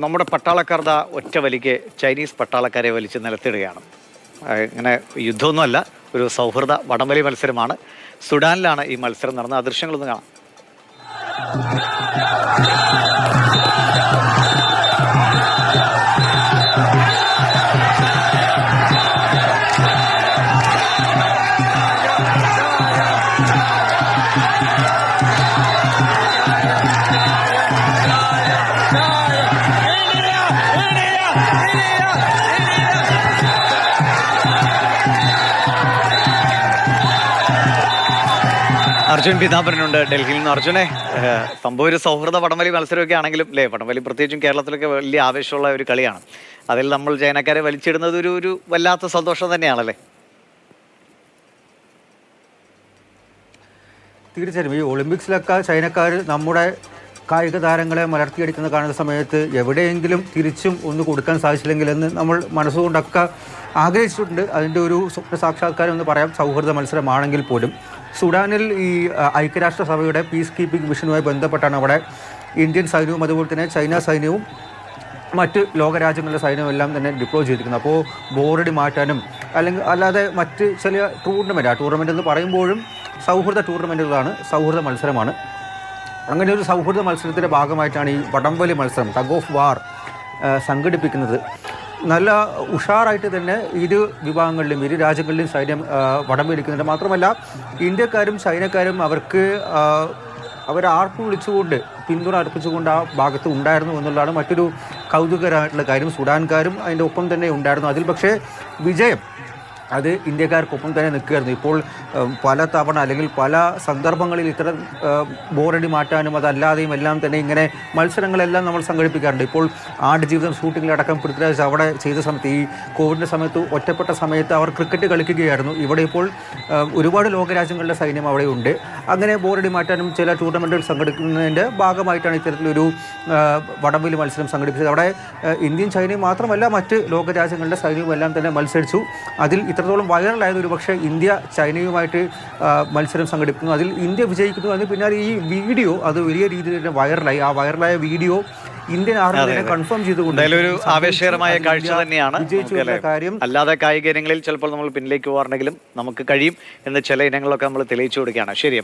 നമ്മുടെ പട്ടാളക്കാർ ദാ ഒറ്റ വലിക്ക് ചൈനീസ് പട്ടാളക്കാരെ വലിച്ച് നിലത്തിടുകയാണ്. ഇങ്ങനെ യുദ്ധമൊന്നുമല്ല, ഒരു സൗഹൃദ വടംവലി മത്സരമാണ്. സുഡാനിലാണ് ഈ മത്സരം നടന്നത്. ആ ദൃശ്യങ്ങളൊന്ന് കാണാം. അർജുൻ പീതാംബരനുണ്ട് ഡൽഹിയിൽ നിന്ന്. അർജുനെ, സംഭവം ഒരു സൗഹൃദ വടംവലി മത്സരമൊക്കെ ആണെങ്കിലും അല്ലേ, വടംവലി പ്രത്യേകിച്ചും കേരളത്തിലൊക്കെ വലിയ ആവേശമുള്ള ഒരു കളിയാണ്. അതിൽ നമ്മൾ ചൈനക്കാരെ വലിച്ചിടുന്നത് ഒരു വല്ലാത്ത സന്തോഷം തന്നെയാണല്ലേ? തീർച്ചയായും ഈ ഒളിമ്പിക്സിലൊക്കെ ചൈനക്കാർ നമ്മുടെ കായിക താരങ്ങളെ മലർത്തിയടിക്കുന്ന കാണുന്ന സമയത്ത് എവിടെയെങ്കിലും തിരിച്ചും ഒന്ന് കൊടുക്കാൻ സാധിച്ചില്ലെങ്കിൽ എന്ന് നമ്മൾ മനസ്സുകൊണ്ടൊക്കെ ആഗ്രഹിച്ചിട്ടുണ്ട്. അതിൻ്റെ ഒരു സ്വപ്ന സാക്ഷാത്കാരം എന്ന് പറയാം, സൗഹൃദ മത്സരമാണെങ്കിൽ പോലും. സുഡാനിൽ ഈ ഐക്യരാഷ്ട്രസഭയുടെ പീസ് കീപ്പിംഗ് മിഷനുമായി ബന്ധപ്പെട്ടാണ് അവിടെ ഇന്ത്യൻ സൈന്യവും അതുപോലെ തന്നെ ചൈന സൈന്യവും മറ്റ് ലോകരാജ്യങ്ങളുടെ സൈന്യവും എല്ലാം തന്നെ ഡിപ്ലോയ് ചെയ്തിരിക്കുന്നത്. അപ്പോൾ ബോറടി മാറ്റാനും അല്ലാതെ മറ്റ് ചില ടൂർണമെൻറ്റ് എന്ന് പറയുമ്പോഴും സൗഹൃദ ടൂർണമെൻറ്റുകളാണ്, സൗഹൃദ മത്സരമാണ്. അങ്ങനെ ഒരു സൗഹൃദ മത്സരത്തിൻ്റെ ഭാഗമായിട്ടാണ് ഈ വടംവലി മത്സരം, ടഗ് ഓഫ് വാർ സംഘടിപ്പിക്കുന്നത്. നല്ല ഉഷാറായിട്ട് തന്നെ ഇരു വിഭാഗങ്ങളിലും ഇരു രാജ്യങ്ങളിലും സൈന്യം വടംവലിക്കുന്നുണ്ട്. മാത്രമല്ല ഇന്ത്യക്കാരും ചൈനക്കാരും അവർ ആർപ്പ് വിളിച്ചുകൊണ്ട് പിന്തുണ അർപ്പിച്ചുകൊണ്ട് ആ ഭാഗത്ത് ഉണ്ടായിരുന്നു എന്നുള്ളതാണ് മറ്റൊരു കൗതുകരമായിട്ടുള്ള കാര്യം. സുഡാൻകാരും അതിൻ്റെ ഒപ്പം തന്നെ ഉണ്ടായിരുന്നു. അതിൽ പക്ഷേ വിജയം അത് ഇന്ത്യക്കാർക്കൊപ്പം തന്നെ നിൽക്കുകയായിരുന്നു. ഇപ്പോൾ പല തവണ അല്ലെങ്കിൽ പല സന്ദർഭങ്ങളിൽ ഇത്തരം ബോറടി മാറ്റാനും അതല്ലാതെയും എല്ലാം തന്നെ ഇങ്ങനെ മത്സരങ്ങളെല്ലാം നമ്മൾ സംഘടിപ്പിക്കാറുണ്ട്. ഇപ്പോൾ ആടുജീവിതം ഷൂട്ടിങ്ങിലടക്കം പൃഥ്വിരാജ് അവിടെ ചെയ്ത സമയത്ത്, ഈ കോവിഡിൻ്റെ സമയത്ത് ഒറ്റപ്പെട്ട സമയത്ത് അവർ ക്രിക്കറ്റ് കളിക്കുകയായിരുന്നു. ഇവിടെ ഇപ്പോൾ ഒരുപാട് ലോകരാജ്യങ്ങളുടെ സൈന്യം അവിടെ ഉണ്ട്. അങ്ങനെ ബോറടി മാറ്റാനും ചില ടൂർണമെൻറ്റുകൾ സംഘടിപ്പിക്കുന്നതിൻ്റെ ഭാഗമായിട്ടാണ് ഇത്തരത്തിലൊരു വടംവലി മത്സരം സംഘടിപ്പിച്ചത്. അവിടെ ഇന്ത്യൻ സൈന്യം മാത്രമല്ല മറ്റ് ലോകരാജ്യങ്ങളുടെ സൈന്യവും എല്ലാം തന്നെ മത്സരിച്ചു. അതിൽ ഇത്രത്തോളം വൈറലായത് ഒരു പക്ഷേ ഇന്ത്യ ചൈനയുമായിട്ട് മത്സരം സംഘടിപ്പിക്കുന്നു, അതിൽ ഇന്ത്യ വിജയിക്കുന്നു. അതിന് പിന്നാലെ ഈ വീഡിയോ അത് വലിയ രീതിയിൽ തന്നെ വൈറലായി. ആ വൈറലായ വീഡിയോ ഇന്ത്യൻ ആർമി കൺഫേം ചെയ്തുകൊണ്ട് ഒരു ആവേശകരമായ കാഴ്ച തന്നെയാണ്. കാര്യം അല്ലാതെ കായിക ഇനങ്ങളിൽ ചിലപ്പോൾ നമ്മൾ പിന്നിലേക്ക് പോകാറുണ്ടെങ്കിലും നമുക്ക് കഴിയും എന്ന് ചില ഇനങ്ങളൊക്കെ നമ്മൾ തെളിയിച്ചു കൊടുക്കുകയാണ്. ശരി.